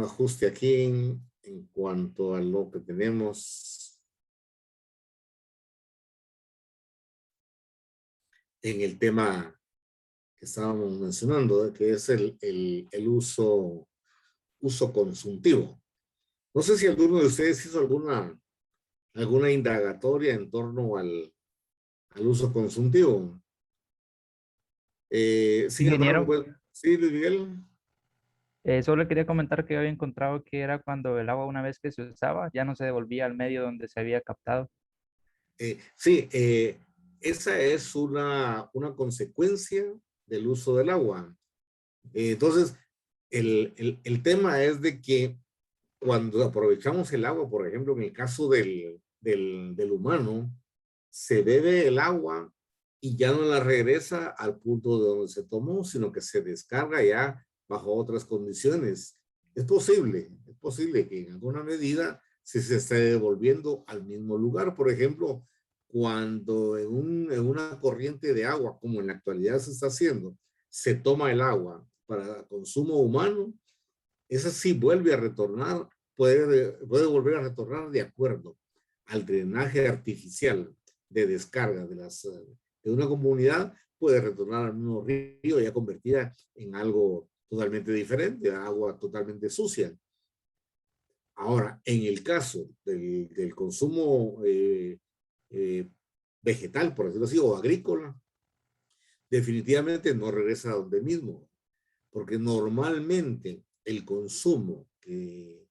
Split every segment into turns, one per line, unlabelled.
ajuste aquí en cuanto a lo que tenemos en el tema que estábamos mencionando, que es el uso consultivo. No sé si alguno de ustedes hizo alguna indagatoria en torno al uso consultivo. Sin embargo,
Ingeniero,
pues, sí, Luis Miguel.
solo quería comentar que había encontrado que era cuando el agua una vez que se usaba ya no se devolvía al medio donde se había captado.
Sí, esa es una consecuencia del uso del agua. Entonces, el tema es de que cuando aprovechamos el agua, por ejemplo, en el caso del humano, se bebe el agua y ya no la regresa al punto de donde se tomó, sino que se descarga ya bajo otras condiciones. Es posible que en alguna medida se esté devolviendo al mismo lugar. Por ejemplo, cuando en una corriente de agua, como en la actualidad se está haciendo, se toma el agua para consumo humano, esa sí vuelve a retornar, puede volver a retornar de acuerdo al drenaje artificial de descarga de una comunidad, puede retornar al mismo río ya convertida en algo totalmente diferente, agua totalmente sucia. Ahora, en el caso del consumo eh, vegetal, por decirlo así, o agrícola, definitivamente no regresa a donde mismo, porque normalmente el consumo que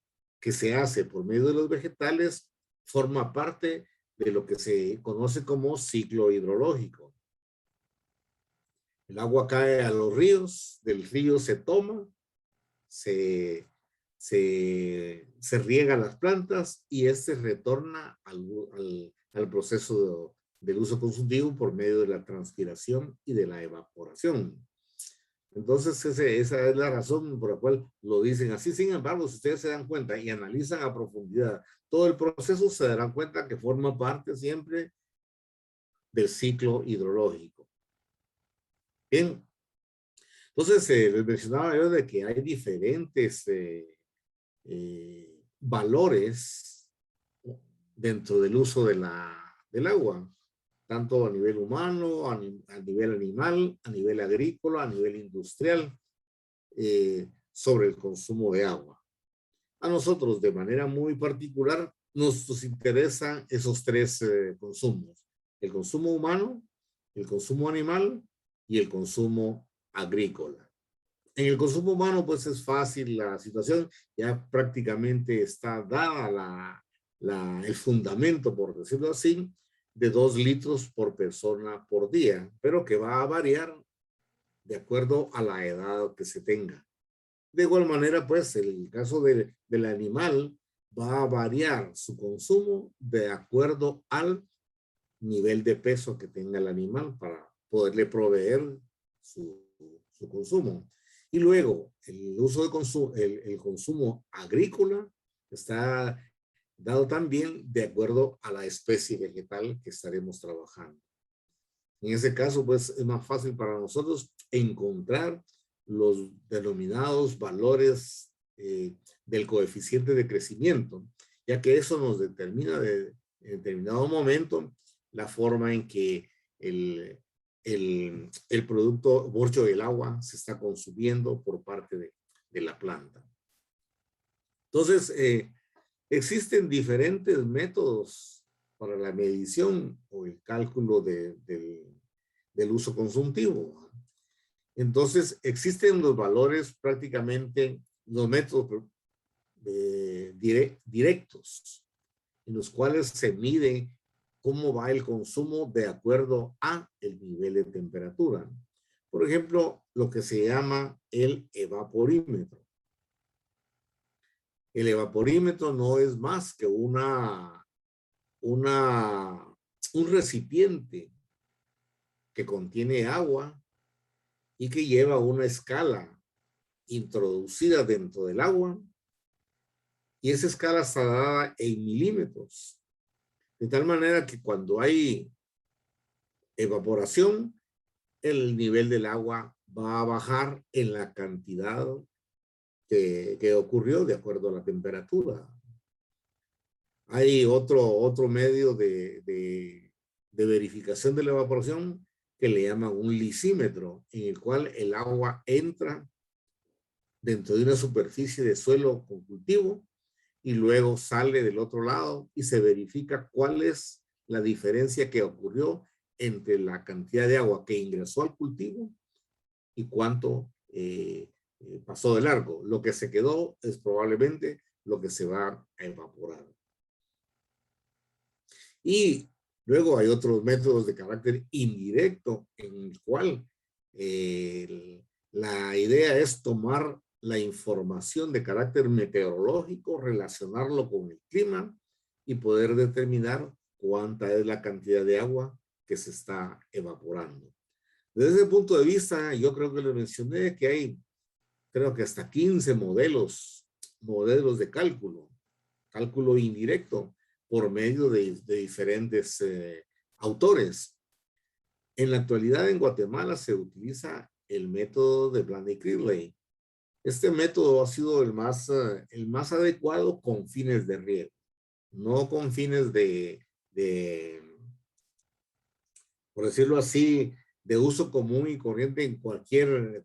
se hace por medio de los vegetales forma parte de lo que se conoce como ciclo hidrológico. El agua cae a los ríos, del río se toma, se, se riega las plantas y este retorna al proceso del uso consultivo por medio de la transpiración y de la evaporación. Entonces, esa es la razón por la cual lo dicen así. Sin embargo, si ustedes se dan cuenta y analizan a profundidad todo el proceso, se darán cuenta que forma parte siempre del ciclo hidrológico. Bien, entonces les mencionaba yo de que hay diferentes valores dentro del uso del agua, tanto a nivel humano, a nivel animal, a nivel agrícola, a nivel industrial. Sobre el consumo de agua. A nosotros, de manera muy particular, nos interesan esos tres consumos. El consumo humano, el consumo animal y el consumo agrícola. En el consumo humano, pues es fácil la situación, ya prácticamente está dada el fundamento, por decirlo así, de 2 litros por persona por día, pero que va a variar de acuerdo a la edad que se tenga. De igual manera, pues, el caso del animal va a variar su consumo de acuerdo al nivel de peso que tenga el animal para poderle proveer su consumo. Y luego, el uso de consumo, el consumo agrícola está dado también de acuerdo a la especie vegetal que estaremos trabajando. En ese caso, pues, es más fácil para nosotros encontrar los denominados valores del coeficiente de crecimiento, ya que eso nos determina en determinado momento la forma en que el producto borcho del agua se está consumiendo por parte de la planta. Entonces, existen diferentes métodos para la medición o el cálculo del uso consultivo. Entonces, existen los valores prácticamente, los métodos directos, en los cuales se mide cómo va el consumo de acuerdo a el nivel de temperatura. Por ejemplo, lo que se llama el evaporímetro. El evaporímetro no es más que un recipiente que contiene agua y que lleva una escala introducida dentro del agua, y esa escala está dada en milímetros, de tal manera que cuando hay evaporación, el nivel del agua va a bajar en la cantidad que ocurrió de acuerdo a la temperatura. Hay otro medio de verificación de la evaporación que le llaman un lisímetro, en el cual el agua entra dentro de una superficie de suelo con cultivo y luego sale del otro lado y se verifica cuál es la diferencia que ocurrió entre la cantidad de agua que ingresó al cultivo y cuánto pasó de largo. Lo que se quedó es probablemente lo que se va a evaporar. Y luego hay otros métodos de carácter indirecto en el cual la idea es tomar la información de carácter meteorológico, relacionarlo con el clima y poder determinar cuánta es la cantidad de agua que se está evaporando. Desde ese punto de vista, yo creo que les mencioné que hay, creo que hasta 15 modelos de cálculo indirecto, por medio de diferentes autores. En la actualidad en Guatemala se utiliza el método de Blaney-Criley. Este método ha sido el más adecuado con fines de riego, no con fines por decirlo así, de uso común y corriente en cualquier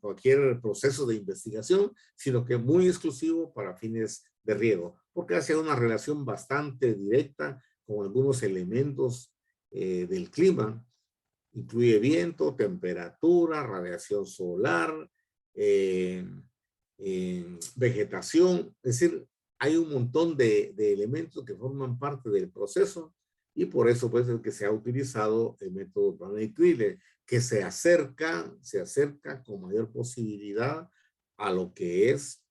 proceso de investigación, sino que muy exclusivo para fines de riego, porque hace una relación bastante directa con algunos elementos del clima. Incluye viento, temperatura, radiación solar, vegetación. Es decir, hay un montón de elementos que forman parte del proceso y por eso pues es que se ha utilizado el método Blaney-Criley, que se acerca con mayor posibilidad a lo que es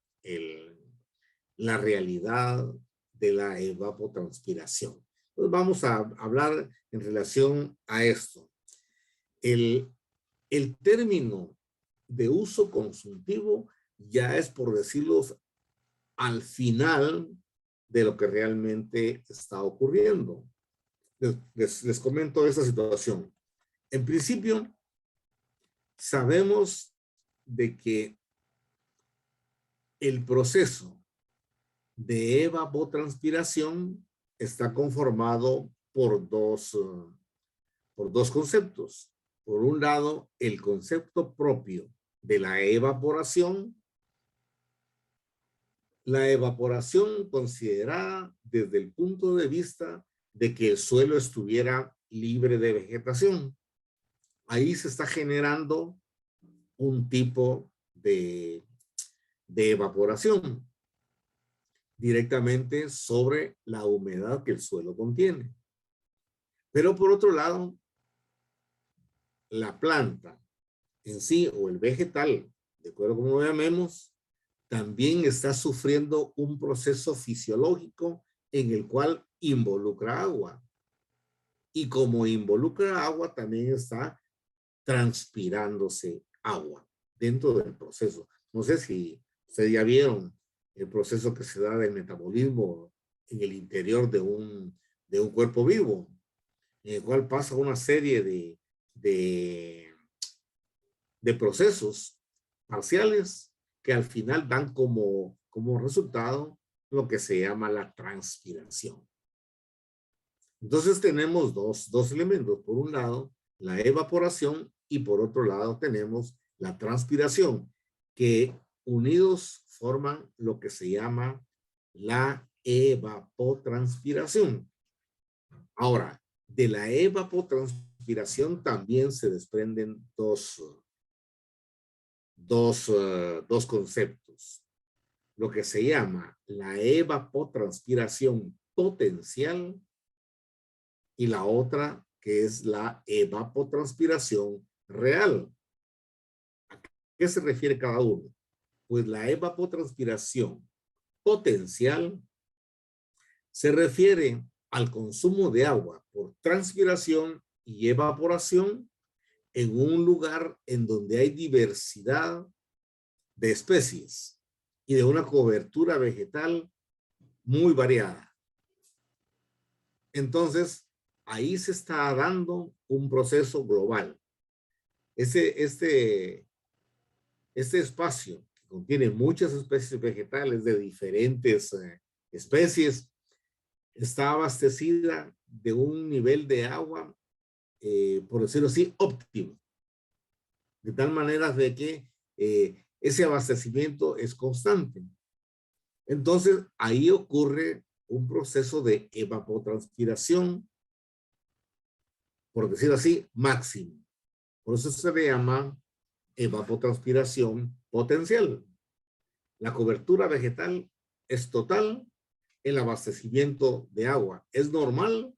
la realidad de la evapotranspiración. Entonces vamos a hablar en relación a esto. El término de uso consultivo ya es, por decirlo, al final de lo que realmente está ocurriendo. Les comento esta situación. En principio, sabemos de que el proceso de evapotranspiración está conformado por dos conceptos. Por un lado, el concepto propio de la evaporación considerada desde el punto de vista de que el suelo estuviera libre de vegetación. Ahí se está generando un tipo de evaporación directamente sobre la humedad que el suelo contiene. Pero por otro lado, la planta en sí o el vegetal, de acuerdo a como lo llamemos, también está sufriendo un proceso fisiológico en el cual involucra agua. Y como involucra agua, también está transpirándose agua dentro del proceso. No sé si ustedes ya vieron el proceso que se da del metabolismo en el interior de un cuerpo vivo, en el cual pasa una serie de procesos parciales que al final dan como resultado lo que se llama la transpiración. Entonces tenemos dos elementos. Por un lado, la evaporación y por otro lado tenemos la transpiración, que unidos forman lo que se llama la evapotranspiración. Ahora, de la evapotranspiración también se desprenden dos conceptos. Lo que se llama la evapotranspiración potencial y la otra que es la evapotranspiración real. ¿A qué se refiere cada uno? Pues la evapotranspiración potencial se refiere al consumo de agua por transpiración y evaporación en un lugar en donde hay diversidad de especies y de una cobertura vegetal muy variada. Entonces, ahí se está dando un proceso global. Este espacio que contiene muchas especies vegetales de diferentes especies, está abastecida de un nivel de agua, por decirlo así, óptimo. De tal manera de que ese abastecimiento es constante. Entonces, ahí ocurre un proceso de evapotranspiración, por decirlo así, máximo. Por eso se le llama evapotranspiración potencial. La cobertura vegetal es total, el abastecimiento de agua es normal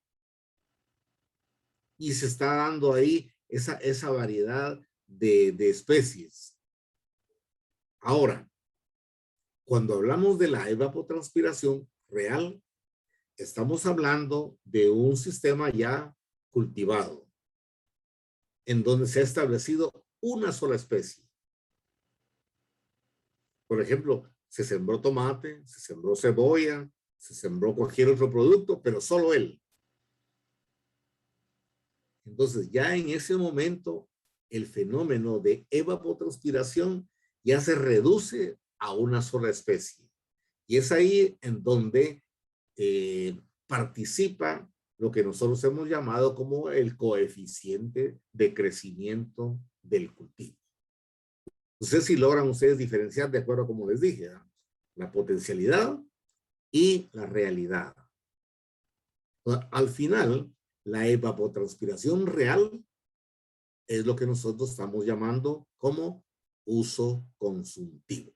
y se está dando ahí esa variedad de especies. Ahora, cuando hablamos de la evapotranspiración real, estamos hablando de un sistema ya cultivado, en donde se ha establecido una sola especie. Por ejemplo, se sembró tomate, se sembró cebolla, se sembró cualquier otro producto, pero solo él. Entonces, ya en ese momento, el fenómeno de evapotranspiración ya se reduce a una sola especie. Y es ahí en donde participa lo que nosotros hemos llamado como el coeficiente de crecimiento del cultivo. No sé si logran ustedes diferenciar de acuerdo a como les dije, ¿eh? La potencialidad y la realidad. Al final, la evapotranspiración real es lo que nosotros estamos llamando como uso consultivo.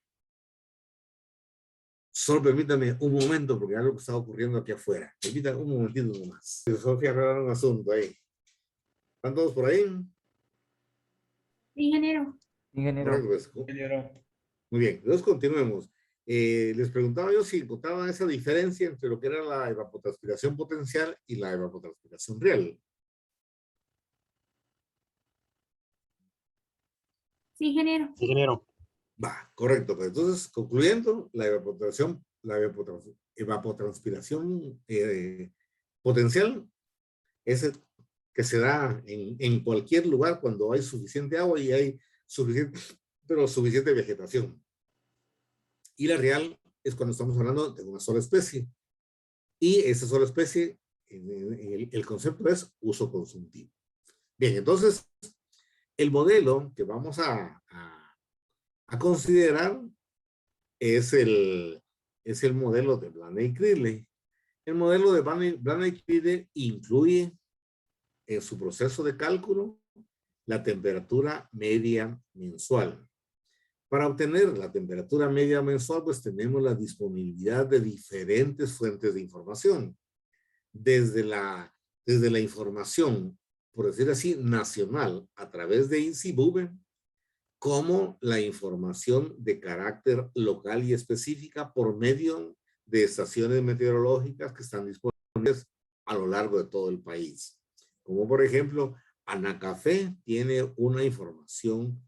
Solo permítame un momento porque algo que está ocurriendo aquí afuera. Permítame un momentito nomás. Solo que aclarar un asunto ahí. ¿Están todos por ahí?
Ingeniero.
Ingeniero.
Pues, muy bien, entonces continuemos. Les preguntaba yo si encontraban esa diferencia entre lo que era la evapotranspiración potencial y la evapotranspiración real.
Sí, ingeniero.
Ingeniero.
Va, correcto. Pues entonces, concluyendo, la evapotranspiración potencial es el que se da en cualquier lugar cuando hay suficiente agua y hay suficiente vegetación. Y la real es cuando estamos hablando de una sola especie. Y esa sola especie, el concepto es uso consultivo. Bien, entonces, el modelo que vamos a considerar es el modelo de Blaney-Cridley. El modelo de Blaney-Cridley incluye en su proceso de cálculo la temperatura media mensual. Para obtener la temperatura media mensual, pues tenemos la disponibilidad de diferentes fuentes de información. Desde la información, por decir así, nacional, a través de INSIBUBE, como la información de carácter local y específica por medio de estaciones meteorológicas que están disponibles a lo largo de todo el país. Como por ejemplo, Anacafé tiene una información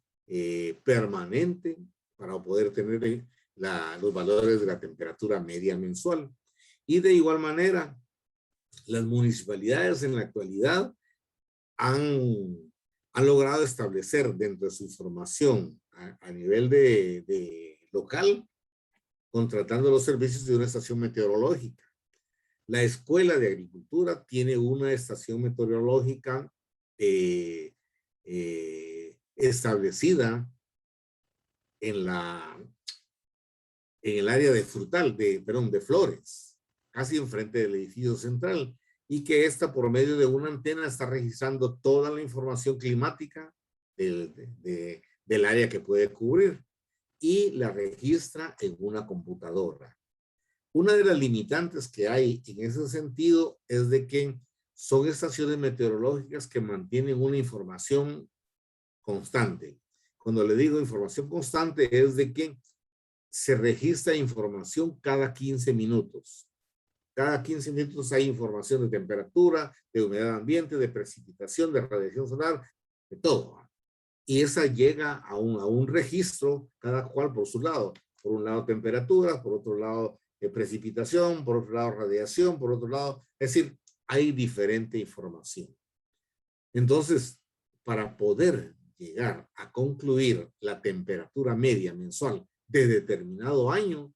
permanente para poder tener los valores de la temperatura media mensual. Y de igual manera, las municipalidades en la actualidad han logrado establecer dentro de su información a nivel de local, contratando los servicios de una estación meteorológica. La Escuela de Agricultura tiene una estación meteorológica establecida en el área de frutal, de flores, casi enfrente del edificio central, y que esta por medio de una antena está registrando toda la información climática del área que puede cubrir y la registra en una computadora. Una de las limitantes que hay en ese sentido es de que son estaciones meteorológicas que mantienen una información constante. Cuando le digo información constante es de que se registra información cada 15 minutos. Cada 15 minutos hay información de temperatura, de humedad ambiente, de precipitación, de radiación solar, de todo. Y esa llega a un registro, cada cual por su lado. Por un lado temperatura, por otro lado precipitación, por otro lado radiación, por otro lado, es decir, hay diferente información. Entonces, para poder llegar a concluir la temperatura media mensual de determinado año,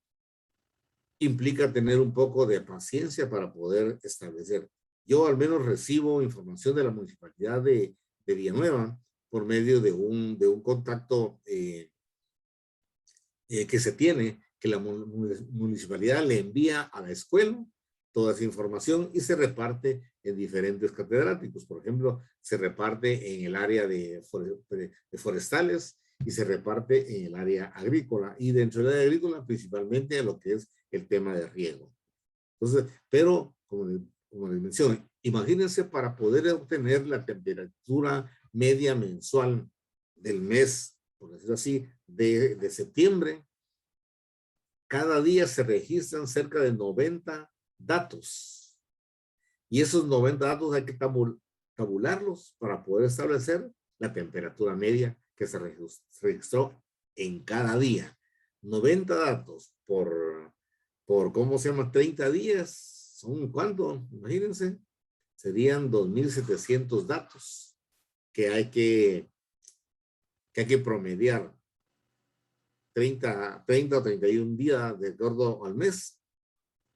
implica tener un poco de paciencia para poder establecer. Yo al menos recibo información de la municipalidad de Villanueva por medio de un contacto que se tiene, que la municipalidad le envía a la escuela toda esa información y se reparte en diferentes catedráticos. Por ejemplo, se reparte en el área de forestales y se reparte en el área agrícola, y dentro del área agrícola principalmente lo que es el tema de riego. Entonces, pero como les menciono, imagínense, para poder obtener la temperatura media mensual del mes, por decirlo así, de septiembre, cada día se registran cerca de 90 datos. Y esos 90 datos hay que tabularlos para poder establecer la temperatura media que se registró en cada día. 90 datos por ¿cómo se llama? 30 días. ¿Son cuánto? Imagínense. Serían 2.700 datos que hay que promediar 30 o 31 días de acuerdo al mes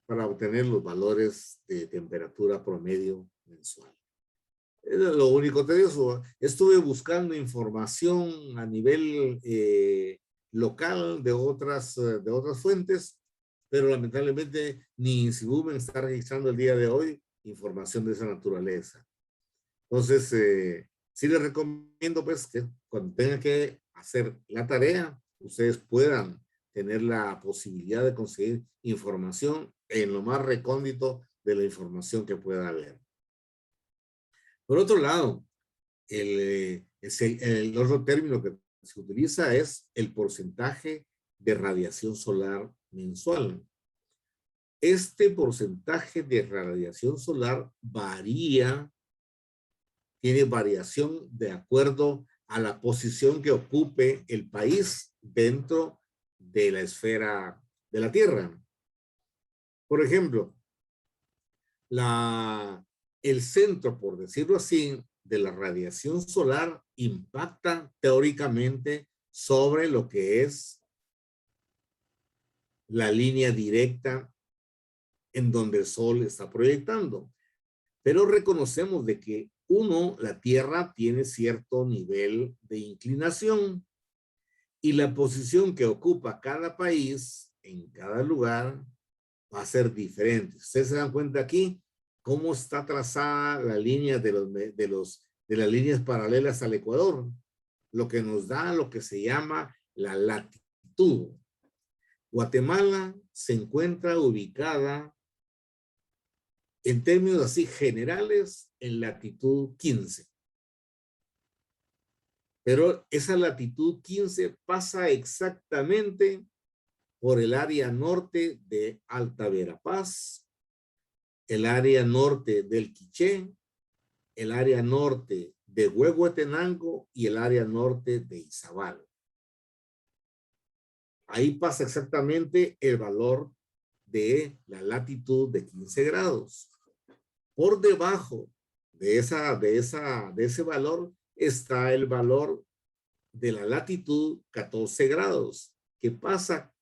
para obtener los valores de temperatura promedio mensual. Es lo único tedioso. Estuve buscando información a nivel local de otras fuentes, pero lamentablemente ni INSIBUMEN está registrando el día de hoy información de esa naturaleza. Entonces, sí les recomiendo pues que cuando tengan que hacer la tarea, ustedes puedan tener la posibilidad de conseguir información en lo más recóndito de la información que pueda haber. Por otro lado, el otro término que se utiliza es el porcentaje de radiación solar mensual. Este porcentaje de radiación solar varía, tiene variación de acuerdo a la posición que ocupe el país dentro de la esfera de la Tierra. Por ejemplo, el centro, por decirlo así, de la radiación solar impacta teóricamente sobre lo que es la línea directa en donde el Sol está proyectando. Pero reconocemos de que la Tierra tiene cierto nivel de inclinación y la posición que ocupa cada país en cada lugar va a ser diferente. Ustedes se dan cuenta aquí cómo está trazada la línea de las líneas paralelas al Ecuador, lo que nos da lo que se llama la latitud. Guatemala se encuentra ubicada en términos así generales en latitud 15. Pero esa latitud 15 pasa exactamente por el área norte de Alta Verapaz, el área norte del Quiché, el área norte de Huehuetenango y el área norte de Izabal. Ahí pasa exactamente el valor de la latitud de 15 grados. Por debajo de ese valor está el valor de la latitud 14 grados, que pasa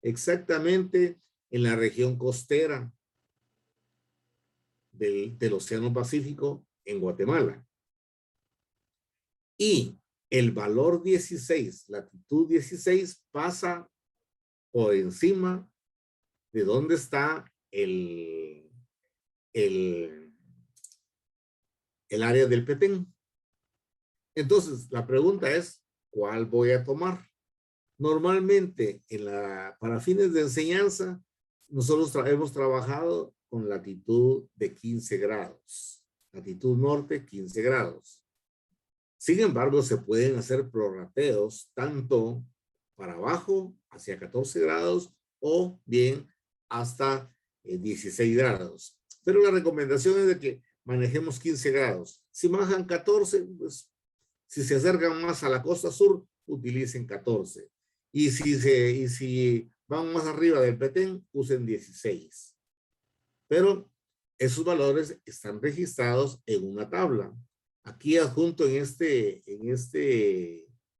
exactamente en la región costera del Océano Pacífico en Guatemala. Y el valor 16, latitud 16, pasa por encima de donde está el área del Petén. Entonces, la pregunta es, ¿cuál voy a tomar? Normalmente, para fines de enseñanza, nosotros hemos trabajado con latitud de 15 grados. Latitud norte, 15 grados. Sin embargo, se pueden hacer prorrateos tanto para abajo, hacia 14 grados, o bien hasta 16 grados. Pero la recomendación es de que manejemos 15 grados. Si manejan 14, pues si se acercan más a la costa sur, utilicen 14. Y si van más arriba del Petén, usen 16. Pero esos valores están registrados en una tabla. Aquí adjunto en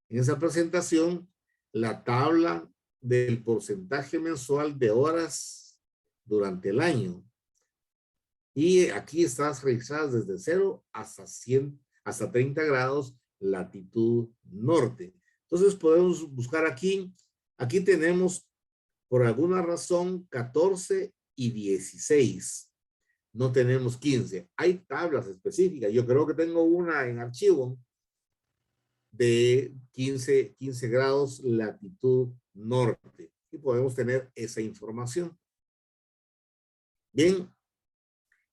esa presentación la tabla del porcentaje mensual de horas durante el año. Y aquí estás registradas desde 0 hasta 100, hasta 30 grados latitud norte. Entonces podemos buscar aquí. Aquí tenemos por alguna razón 14 y 16. No tenemos 15. Hay tablas específicas. Yo creo que tengo una en archivo de 15 grados latitud norte. Y podemos tener esa información. Bien.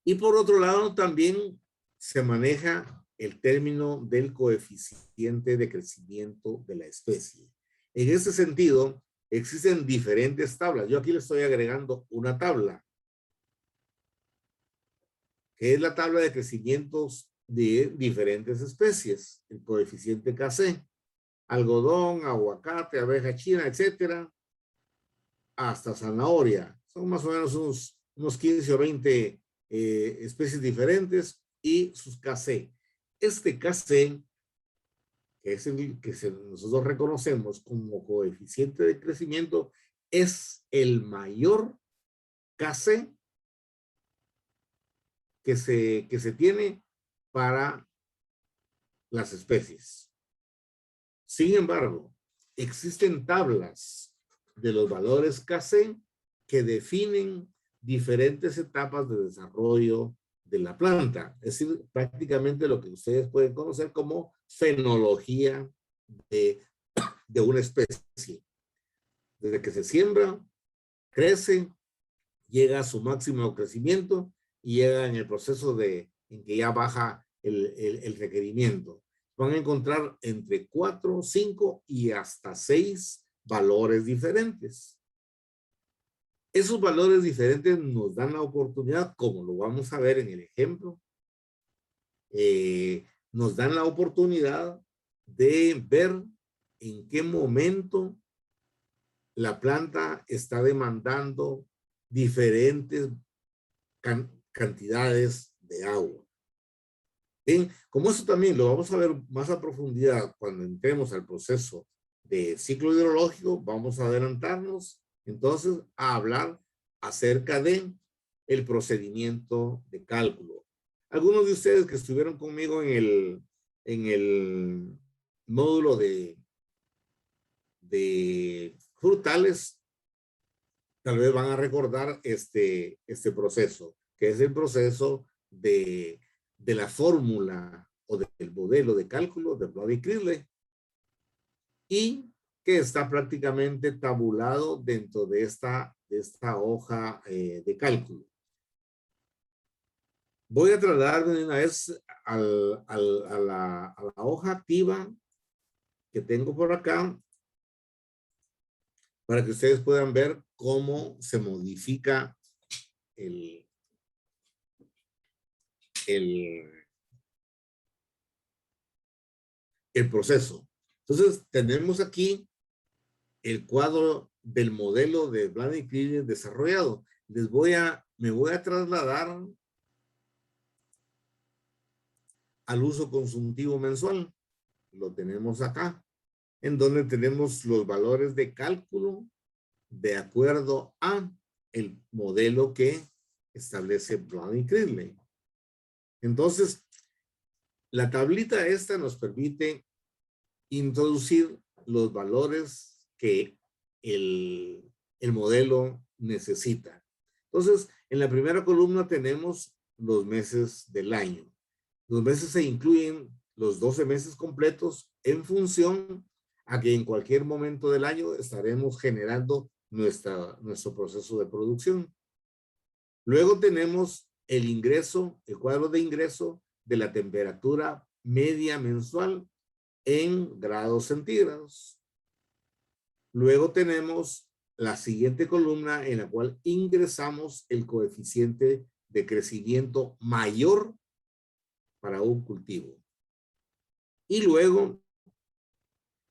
Y por otro lado también se maneja el término del coeficiente de crecimiento de la especie. En ese sentido, existen diferentes tablas. Yo aquí le estoy agregando una tabla, que es la tabla de crecimientos de diferentes especies, el coeficiente KC, algodón, aguacate, abeja china, etcétera, hasta zanahoria. Son más o menos unos 15 o 20 especies diferentes y sus KC. Este KC, que es el que nosotros reconocemos como coeficiente de crecimiento, es el mayor KC que se tiene para las especies. Sin embargo, existen tablas de los valores KC que definen diferentes etapas de desarrollo de la planta. Es decir, prácticamente lo que ustedes pueden conocer como fenología de una especie. Desde que se siembra, crece, llega a su máximo crecimiento y llega en el proceso en que ya baja el requerimiento. Van a encontrar entre 4, 5 y hasta 6 valores diferentes. Esos valores diferentes nos dan la oportunidad, como lo vamos a ver en el ejemplo, nos dan la oportunidad de ver en qué momento la planta está demandando diferentes cantidades de agua. Bien, como eso también lo vamos a ver más a profundidad cuando entremos al proceso de ciclo hidrológico, vamos a adelantarnos entonces a hablar acerca de el procedimiento de cálculo. Algunos de ustedes que estuvieron conmigo en el módulo de frutales, tal vez van a recordar este proceso, que es el proceso de la fórmula o del modelo de cálculo de Bloody-Cridley y que está prácticamente tabulado dentro de esta hoja de cálculo. Voy a trasladarme de una vez a la hoja activa que tengo por acá para que ustedes puedan ver cómo se modifica el proceso. Entonces, tenemos aquí el cuadro del modelo de Bloody-Cridley desarrollado. Me voy a trasladar al uso consultivo mensual. Lo tenemos acá, en donde tenemos los valores de cálculo de acuerdo a el modelo que establece Bloody-Cridley. Entonces, la tablita esta nos permite introducir los valores que el modelo necesita. Entonces, en la primera columna tenemos los meses del año. Los meses se incluyen los 12 meses completos en función a que en cualquier momento del año estaremos generando nuestro proceso de producción. Luego tenemos el ingreso, el cuadro de ingreso de la temperatura media mensual en grados centígrados. Luego tenemos la siguiente columna en la cual ingresamos el coeficiente de crecimiento mayor para un cultivo. Y luego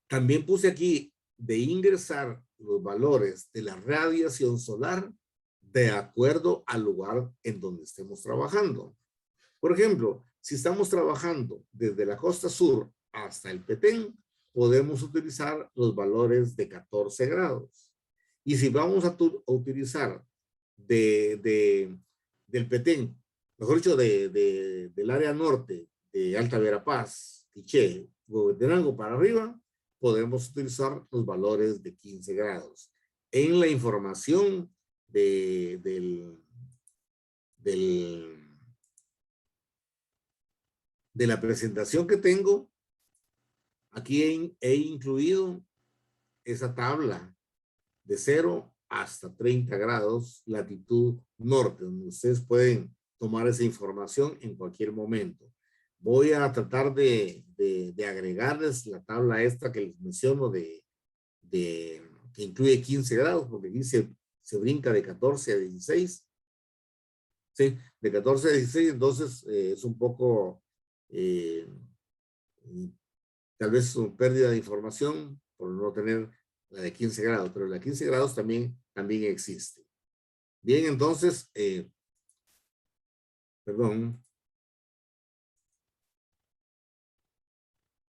también puse aquí de ingresar los valores de la radiación solar de acuerdo al lugar en donde estemos trabajando. Por ejemplo, si estamos trabajando desde la costa sur hasta el Petén, podemos utilizar los valores de 14 grados. Y si vamos a utilizar del Petén, mejor dicho, del área norte, de Alta Verapaz, Quiché, Huehuetenango para arriba, podemos utilizar los valores de 15 grados. En la información de la presentación que tengo, aquí he incluido esa tabla de 0 hasta 30 grados latitud norte, donde ustedes pueden tomar esa información en cualquier momento. Voy a tratar de agregarles la tabla esta que les menciono que incluye 15 grados, porque aquí se brinca de 14 a 16. Sí, de 14 a 16, entonces es un poco, tal vez una pérdida de información por no tener la de 15 grados, pero la de 15 grados también existe. Bien, entonces, perdón.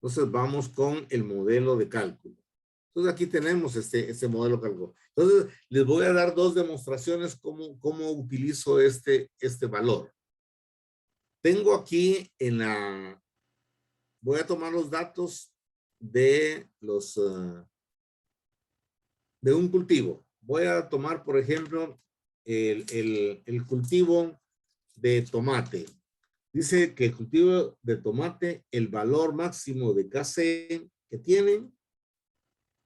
Entonces vamos con el modelo de cálculo. Entonces aquí tenemos este modelo de cálculo. Entonces les voy a dar dos demostraciones cómo utilizo este valor. Tengo aquí voy a tomar los datos de un cultivo. Voy a tomar, por ejemplo, el cultivo de tomate. Dice que el cultivo de tomate, el valor máximo de Kc que tiene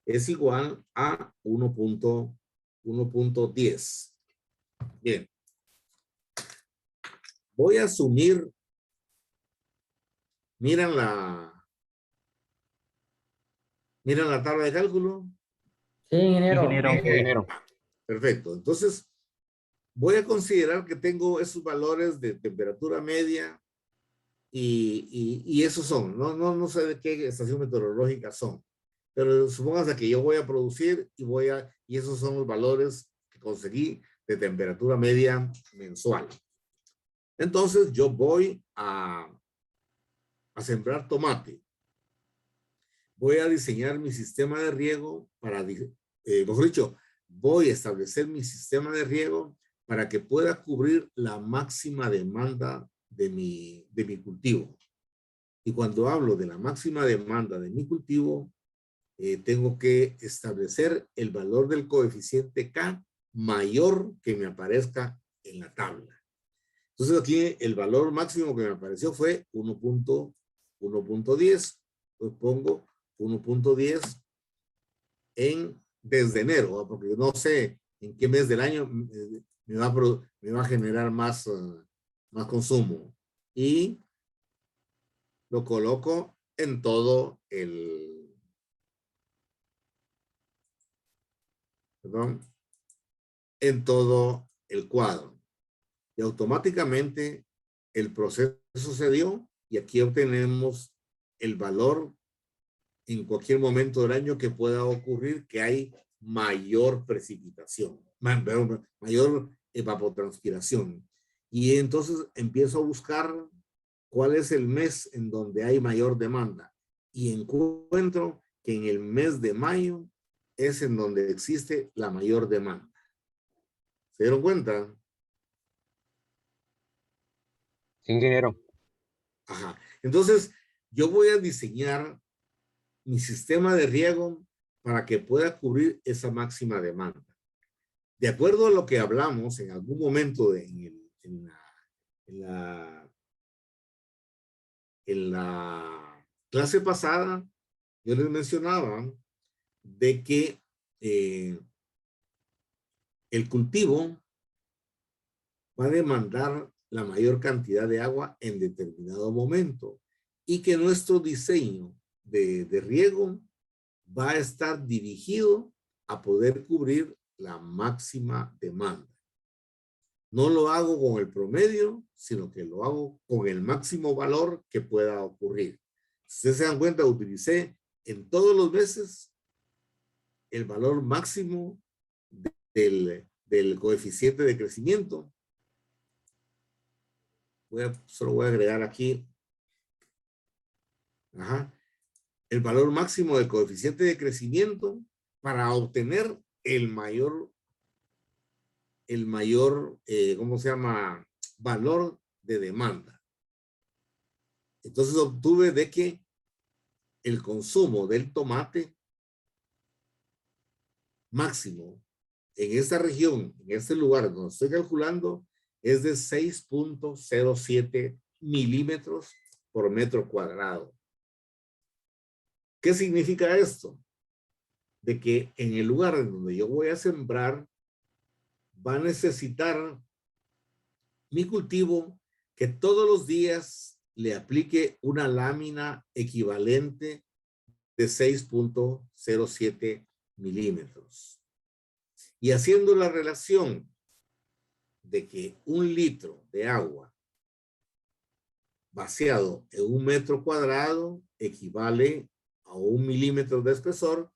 es igual a 1.10. Bien. Voy a asumir, miran la tabla de cálculo.
Sí, ingeniero.
Ingeniero.
Perfecto. Entonces, voy a considerar que tengo esos valores de temperatura media y esos son. No sé de qué estación meteorológica son, pero supóngase que yo voy a producir y esos son los valores que conseguí de temperatura media mensual. Entonces, yo voy a sembrar tomate. Voy a diseñar mi sistema de riego mejor dicho, voy a establecer mi sistema de riego para que pueda cubrir la máxima demanda de mi cultivo. Y cuando hablo de la máxima demanda de mi cultivo, tengo que establecer el valor del coeficiente K mayor que me aparezca en la tabla. Entonces aquí el valor máximo que me apareció fue 1.10. Pues pongo 1.10 desde enero, ¿no? Porque no sé en qué mes del año me va a generar más consumo. Y lo coloco en todo en todo el cuadro. Y automáticamente el proceso se dio y aquí obtenemos el valor en cualquier momento del año que pueda ocurrir que hay mayor precipitación, mayor evapotranspiración. Y entonces empiezo a buscar cuál es el mes en donde hay mayor demanda. Y encuentro que en el mes de mayo es en donde existe la mayor demanda. ¿Se dieron cuenta?
Sí, ingeniero.
Ajá. Entonces, yo voy a diseñar mi sistema de riego para que pueda cubrir esa máxima demanda. De acuerdo a lo que hablamos en algún momento en la clase pasada, yo les mencionaba de que el cultivo va a demandar la mayor cantidad de agua en determinado momento y que nuestro diseño de riego va a estar dirigido a poder cubrir la máxima demanda. No lo hago con el promedio, sino que lo hago con el máximo valor que pueda ocurrir. Si ustedes se dan cuenta, utilicé en todos los meses el valor máximo del coeficiente de crecimiento. Solo voy a agregar aquí. El valor máximo del coeficiente de crecimiento para obtener el mayor, ¿cómo se llama? Valor de demanda. Entonces obtuve de que el consumo del tomate máximo en esta región, en este lugar donde estoy calculando, es de 6.07 milímetros por metro cuadrado. ¿Qué significa esto? De que en el lugar en donde yo voy a sembrar, va a necesitar mi cultivo que todos los días le aplique una lámina equivalente de 6.07 milímetros. Y haciendo la relación de que 1 litro de agua vaciado en 1 metro cuadrado equivale a 1 milímetro de espesor,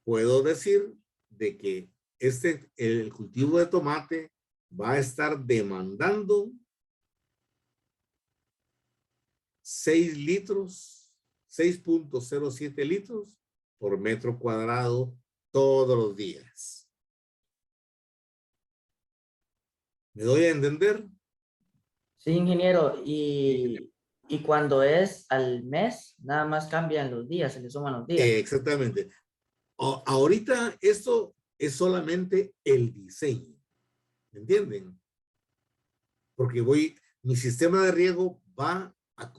puedo decir de que el cultivo de tomate va a estar demandando 6.07 litros por metro cuadrado todos los días. ¿Me doy a entender?
Sí, ingeniero. Y cuando es al mes, nada más cambian los días, se le suman los días.
Exactamente. Ahorita esto es solamente el diseño. ¿Me entienden? Porque mi sistema de riego va a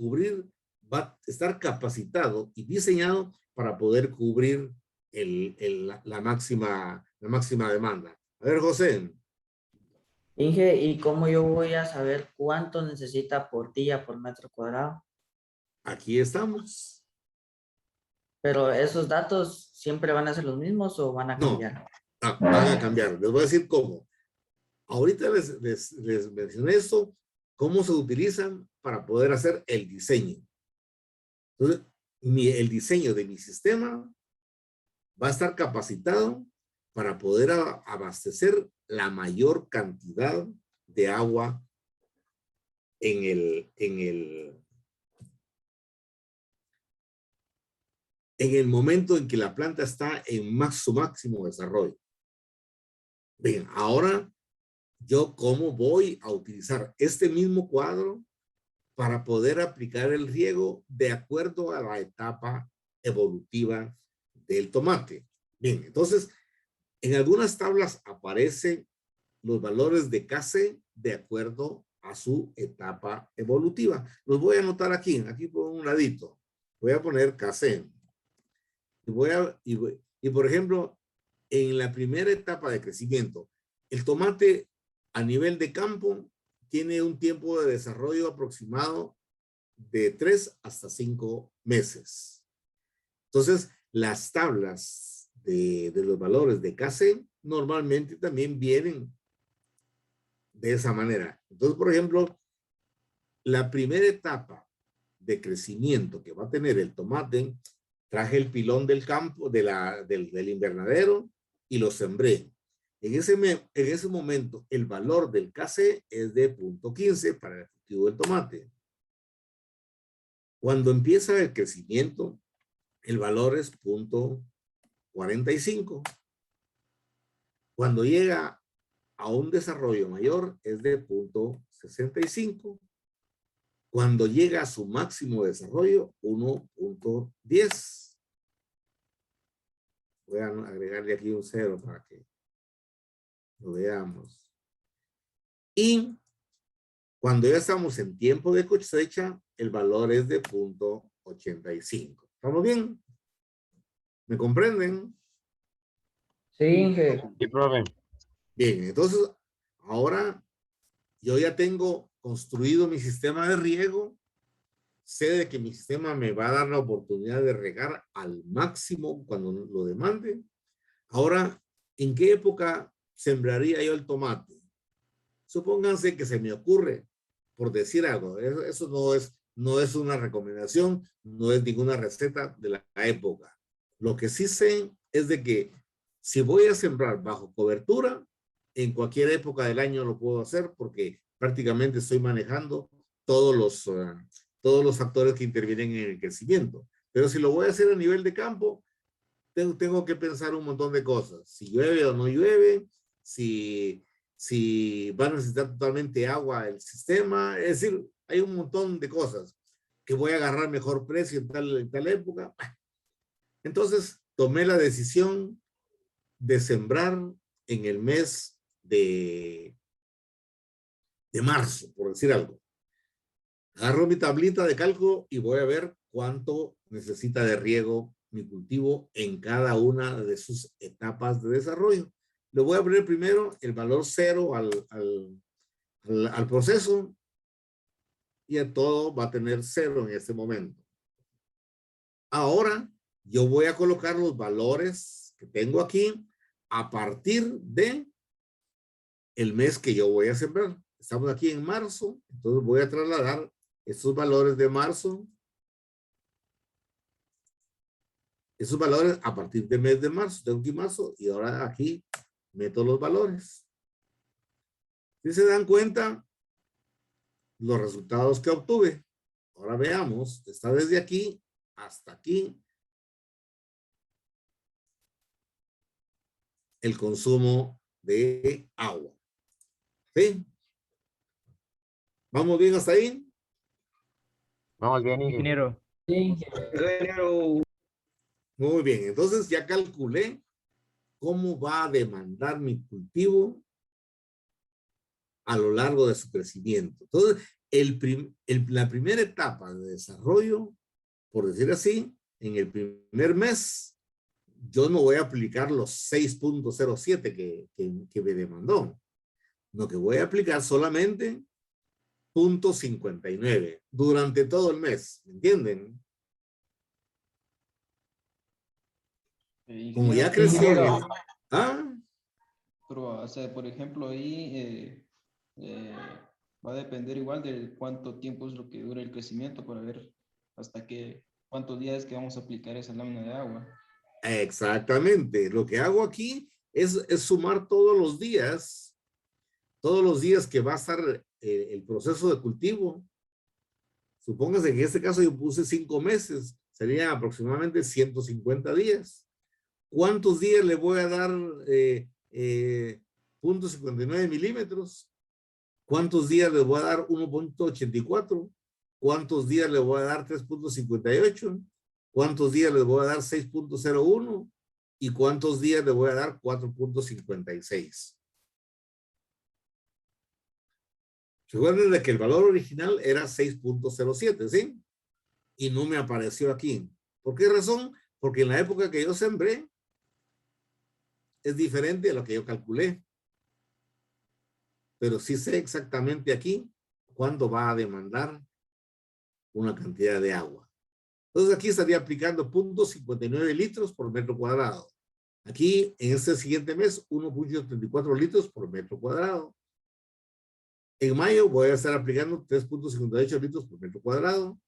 estar capacitado y diseñado para poder cubrir la máxima demanda. A ver, José.
Inge, ¿y cómo yo voy a saber cuánto necesita por día por metro cuadrado?
Aquí estamos.
Pero esos datos siempre van a ser los mismos o van a
No,
cambiar.
van a cambiar. Les voy a decir cómo. Ahorita les mencioné esto, cómo se utilizan para poder hacer el diseño. Entonces, el diseño de mi sistema va a estar capacitado para poder abastecer la mayor cantidad de agua en el momento en que la planta está en su máximo desarrollo. Bien, ahora yo cómo voy a utilizar este mismo cuadro para poder aplicar el riego de acuerdo a la etapa evolutiva del tomate. Bien, entonces, en algunas tablas aparecen los valores de Kc de acuerdo a su etapa evolutiva. Los voy a anotar aquí por un ladito. Voy a poner Kc. Y por ejemplo, en la primera etapa de crecimiento, el tomate a nivel de campo tiene un tiempo de desarrollo aproximado de 3 hasta 5 meses. Entonces, las tablas de los valores de Kc normalmente también vienen de esa manera. Entonces, por ejemplo, la primera etapa de crecimiento que va a tener el tomate, traje el pilón del campo, del invernadero y lo sembré. En ese momento, el valor del Kc es de 0.15 para el cultivo del tomate. Cuando empieza el crecimiento, el valor es 0.45. Cuando llega a un desarrollo mayor, es de 0.65. Cuando llega a su máximo desarrollo, 1.10. Voy a agregarle aquí un 0 para que lo veamos. Y cuando ya estamos en tiempo de cosecha, el valor es de 0.85. ¿Estamos bien? ¿Me comprenden?
Sí, Inge.
Sí, profe.
Bien, entonces ahora yo ya tengo construido mi sistema de riego. Sé de que mi sistema me va a dar la oportunidad de regar al máximo cuando lo demande. Ahora, ¿en qué época sembraría yo el tomate? Supónganse que se me ocurre, por decir algo, eso no es una recomendación, no es ninguna receta de la época. Lo que sí sé es de que si voy a sembrar bajo cobertura, en cualquier época del año lo puedo hacer porque prácticamente estoy manejando todos los factores que intervienen en el crecimiento. Pero si lo voy a hacer a nivel de campo, tengo que pensar un montón de cosas. Si llueve o no llueve, si va a necesitar totalmente agua el sistema. Es decir, hay un montón de cosas que voy a agarrar mejor precio en tal época. Entonces, tomé la decisión de sembrar en el mes de marzo, por decir algo. Agarro mi tablita de cálculo y voy a ver cuánto necesita de riego mi cultivo en cada una de sus etapas de desarrollo. Le voy a poner primero el valor 0 al proceso y a todo va a tener 0 en este momento. Ahora yo voy a colocar los valores que tengo aquí a partir de el mes que yo voy a sembrar. Estamos aquí en marzo, entonces voy a trasladar estos valores de marzo, esos valores a partir del mes de marzo. Tengo aquí marzo y ahora aquí meto los valores. Si se dan cuenta, los resultados que obtuve. Ahora veamos, está desde aquí hasta aquí el consumo de agua. ¿Sí? ¿Vamos bien hasta ahí?
Vamos bien,
Ingeniero.
Sí, ingeniero.
Muy bien, entonces ya calculé cómo va a demandar mi cultivo a lo largo de su crecimiento. Entonces, la primera etapa de desarrollo, por decir así, en el primer mes, yo no voy a aplicar los 6.07 que me demandó. Lo que voy a aplicar solamente 0.59 durante todo el mes, ¿me entienden? Como ya creció.
Ingeniero.
¿Ah?
Pero, o sea, por ejemplo, ahí va a depender igual de cuánto tiempo es lo que dura el crecimiento para ver hasta cuántos días que vamos a aplicar esa lámina de agua.
Exactamente. Lo que hago aquí es sumar todos los días que va a estar el proceso de cultivo. Supóngase que en este caso yo puse 5 meses, serían aproximadamente 150 días. ¿Cuántos días le voy a dar 0.59 milímetros? ¿Cuántos días le voy a dar 1.84? ¿Cuántos días le voy a dar 3.58? ¿Cuántos días le voy a dar 6.01? ¿Y cuántos días le voy a dar 4.56? Recuerden de que el valor original era 6.07, ¿sí? Y no me apareció aquí. ¿Por qué razón? Porque en la época que yo sembré es diferente a lo que yo calculé. Pero sí sé exactamente aquí cuándo va a demandar una cantidad de agua. Entonces aquí estaría aplicando 0.59 litros por metro cuadrado. Aquí en este siguiente mes 1.34 litros por metro cuadrado. En mayo voy a estar aplicando 3.58 litros por metro cuadrado.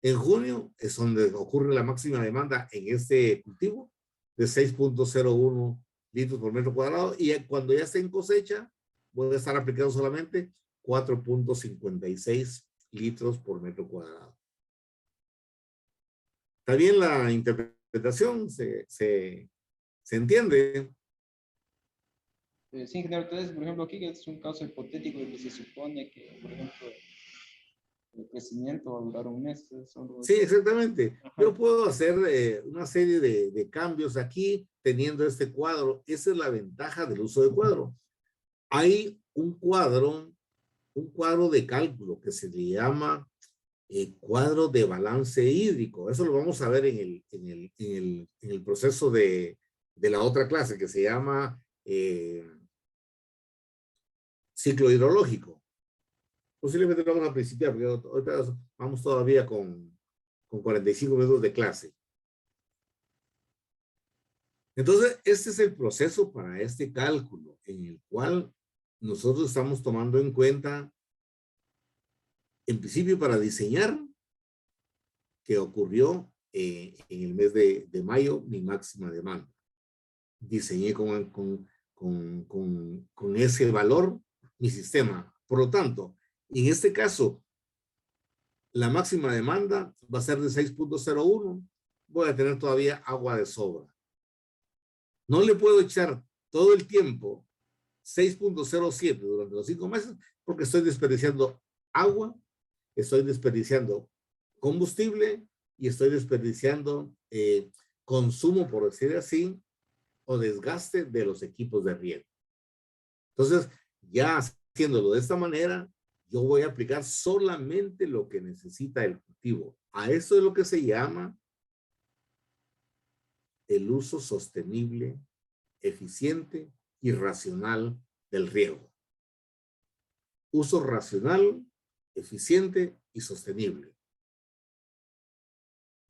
En junio es donde ocurre la máxima demanda en este cultivo de 6.01 litros por metro cuadrado. Y cuando ya esté en cosecha, voy a estar aplicando solamente 4.56 litros por metro cuadrado. ¿Está bien la interpretación? ¿Se entiende?
Sí, ingeniero, entonces, por ejemplo, aquí es un caso hipotético de que se supone que, por ejemplo, el crecimiento va a durar un mes.
Sí, exactamente.
Ajá.
Yo puedo hacer una serie de cambios aquí teniendo este cuadro. Esa es la ventaja del uso de cuadro. Hay un cuadro de cálculo que se le llama cuadro de balance hídrico. Eso lo vamos a ver en el proceso de la otra clase que se llama ciclo hidrológico. Posiblemente lo vamos a principiar porque ahorita vamos todavía con 45 minutos de clase. Entonces, este es el proceso para este cálculo en el cual nosotros estamos tomando en cuenta, en principio para diseñar, que ocurrió en el mes de mayo, mi máxima demanda. Diseñé con ese valor mi sistema. Por lo tanto, en este caso, la máxima demanda va a ser de 6.01. Voy a tener todavía agua de sobra. No le puedo echar todo el tiempo 6.07 durante los 5 meses porque estoy desperdiciando agua, estoy desperdiciando combustible y estoy desperdiciando consumo, por decir así, o desgaste de los equipos de riego. Entonces, ya haciéndolo de esta manera, yo voy a aplicar solamente lo que necesita el cultivo. A eso es lo que se llama el uso sostenible, eficiente y racional del riego. Uso racional, eficiente y sostenible.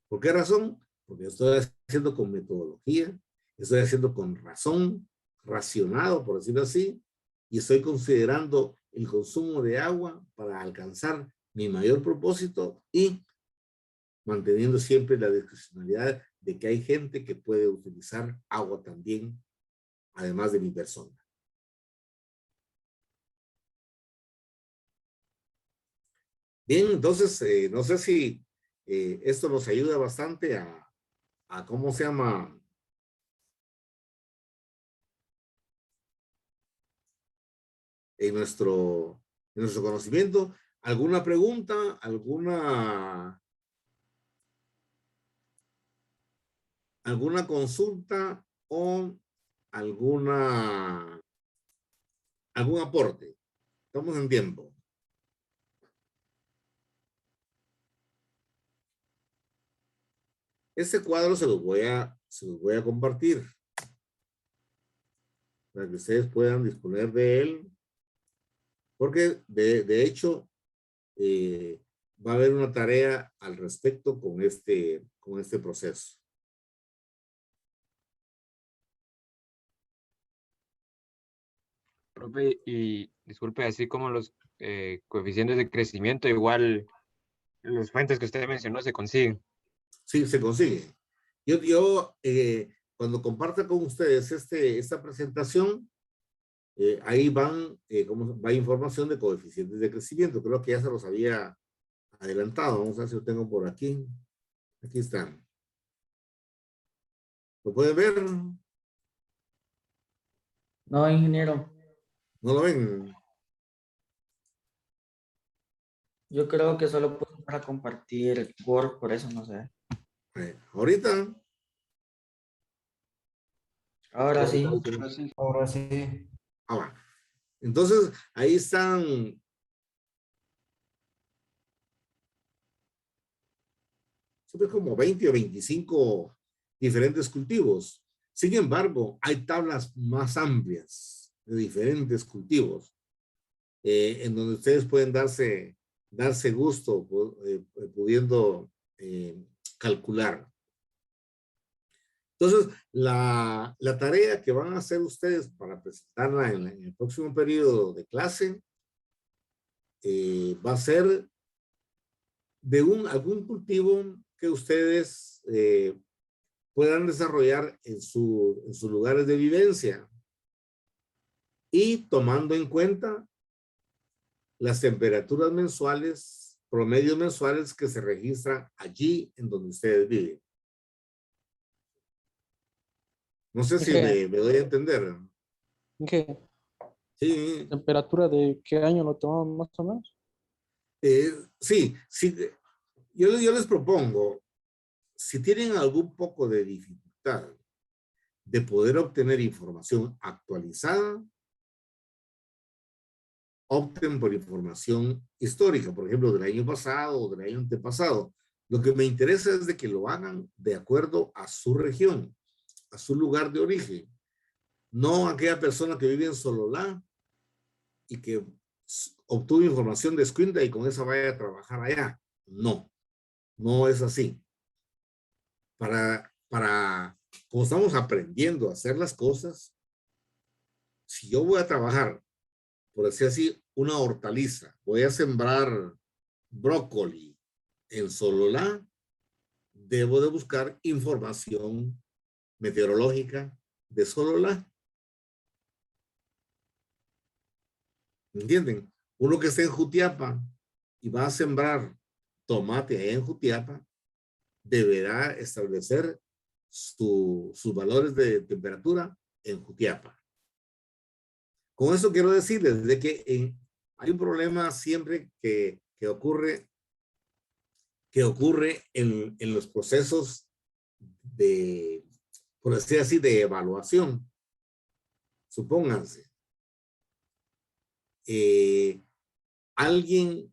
¿Por qué razón? Porque estoy haciendo con metodología, estoy haciendo con razón, racionado, por decirlo así, y estoy considerando el consumo de agua para alcanzar mi mayor propósito y manteniendo siempre la discrecionalidad de que hay gente que puede utilizar agua también, además de mi persona. Bien, entonces, no sé si esto nos ayuda bastante a ¿cómo se llama? En nuestro conocimiento. ¿Alguna pregunta? ¿Alguna consulta o algún aporte? Estamos en tiempo. Este cuadro se los voy a compartir para que ustedes puedan disponer de él, porque de hecho va a haber una tarea al respecto con este proceso.
Profe, y disculpe, así como los coeficientes de crecimiento, igual las fuentes que usted mencionó se consiguen.
Sí, se consigue. Yo cuando comparta con ustedes esta presentación, ahí va información de coeficientes de crecimiento. Creo que ya se los había adelantado. Vamos a ver si lo tengo por aquí. Aquí están. ¿Lo pueden ver?
No, ingeniero.
¿No lo ven?
Yo creo que solo puedo para compartir Word, por eso no sé.
Ahorita.
Ahora sí.
Ahora sí.
Ah, va. Entonces, ahí están. Siempre como 20 o 25 diferentes cultivos. Sin embargo, hay tablas más amplias de diferentes cultivos en donde ustedes pueden darse gusto pudiendo calcular. Entonces, la tarea que van a hacer ustedes para presentarla en el próximo periodo de clase va a ser de algún cultivo que ustedes puedan desarrollar en sus lugares de vivencia y tomando en cuenta las temperaturas mensuales, promedios mensuales que se registran allí en donde ustedes viven. No sé si me doy a entender.
¿Qué
Sí,
temperatura de qué año lo tomamos más o menos?
sí. Yo les propongo, si tienen algún poco de dificultad de poder obtener información actualizada, opten por información histórica, por ejemplo, del año pasado o del año antepasado. Lo que me interesa es de que lo hagan de acuerdo a su región, a su lugar de origen. No aquella persona que vive en Sololá y que obtuvo información de Escuintla y con esa vaya a trabajar allá. No, no es así. Como estamos aprendiendo a hacer las cosas, si yo voy a trabajar, por decir así, una hortaliza, voy a sembrar brócoli en Sololá, debo de buscar información meteorológica de Sololá. ¿Entienden? Uno que está en Jutiapa y va a sembrar tomate allá en Jutiapa, deberá establecer sus valores de temperatura en Jutiapa. Con eso quiero decirles de que hay un problema siempre que ocurre en los procesos de, por decir así, de evaluación. Supónganse, alguien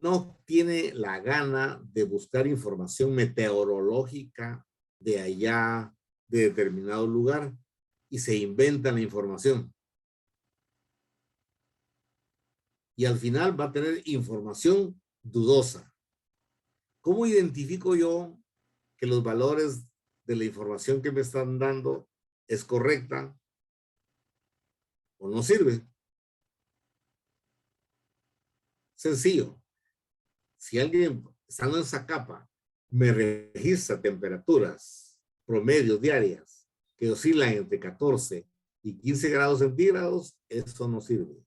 no tiene la gana de buscar información meteorológica de allá, de determinado lugar, y se inventa la información. Y al final va a tener información dudosa. ¿Cómo identifico yo que los valores de la información que me están dando es correcta o no sirve? Sencillo. Si alguien, estando en Zacapa, me registra temperaturas promedios diarias que oscilan entre 14 y 15 grados centígrados, eso no sirve.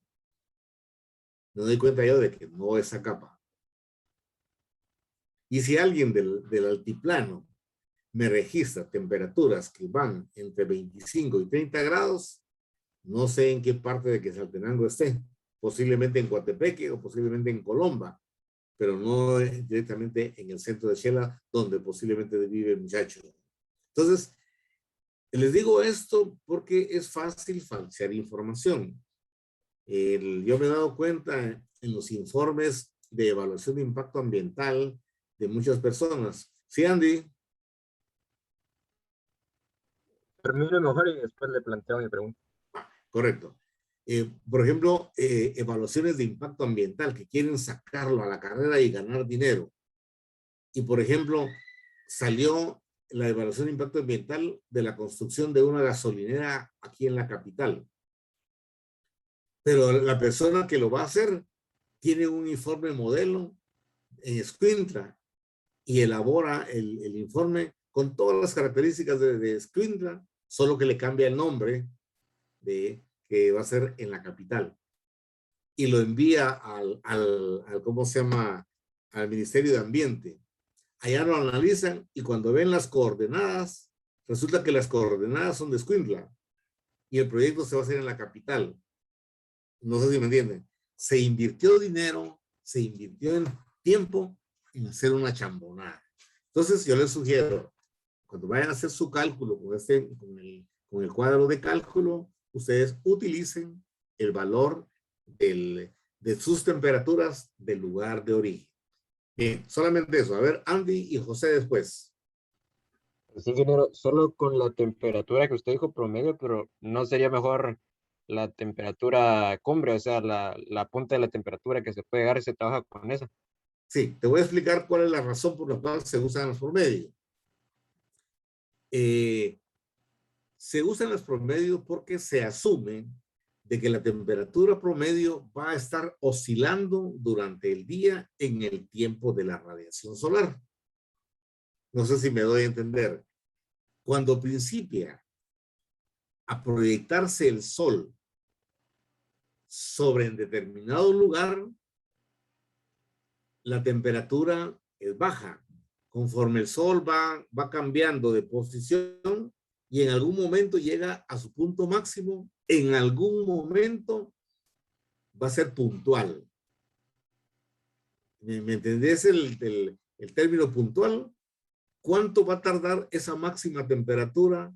Me doy cuenta yo de que no es Zacapa. Y si alguien del altiplano me registra temperaturas que van entre 25 y 30 grados, no sé en qué parte de Quetzaltenango esté. Posiblemente en Coatepeque o posiblemente en Colomba, pero no directamente en el centro de Xela, donde posiblemente vive el muchacho. Entonces, les digo esto porque es fácil falsear información. Yo me he dado cuenta en los informes de evaluación de impacto ambiental de muchas personas. Sí, Andy.
Termino mejor y después le planteo mi pregunta.
Correcto. Por ejemplo, evaluaciones de impacto ambiental que quieren sacarlo a la carrera y ganar dinero. Y, por ejemplo, salió la evaluación de impacto ambiental de la construcción de una gasolinera aquí en la capital. Pero la persona que lo va a hacer tiene un informe modelo en Escuintla y elabora el informe con todas las características de Escuintla, solo que le cambia el nombre de que va a ser en la capital. Y lo envía al ¿cómo se llama? Al Ministerio de Ambiente. Allá lo analizan y cuando ven las coordenadas, resulta que las coordenadas son de Escuintla y el proyecto se va a hacer en la capital. No sé si me entienden. Se invirtió dinero, se invirtió en tiempo en hacer una chambonada. Entonces yo les sugiero, cuando vayan a hacer su cálculo con el cuadro de cálculo, ustedes utilicen el valor de sus temperaturas del lugar de origen. Bien, solamente eso. A ver, Andy y José después.
Sí, ingeniero, solo con la temperatura que usted dijo promedio, pero ¿no sería mejor la temperatura cumbre, o sea, la punta de la temperatura que se puede llegar y se trabaja con esa?
Sí, te voy a explicar cuál es la razón por la cual se usan los promedios. Se usan los promedios porque se asume de que la temperatura promedio va a estar oscilando durante el día en el tiempo de la radiación solar. No sé si me doy a entender. Cuando principia a proyectarse el sol sobre un determinado lugar, la temperatura es baja. Conforme el sol va cambiando de posición y en algún momento llega a su punto máximo, en algún momento va a ser puntual. ¿Me entendés el término puntual? ¿Cuánto va a tardar esa máxima temperatura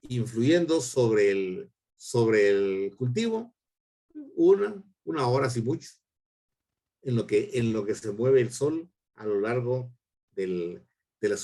influyendo sobre el cultivo? Una hora si mucho, en lo que se mueve el sol a lo largo de la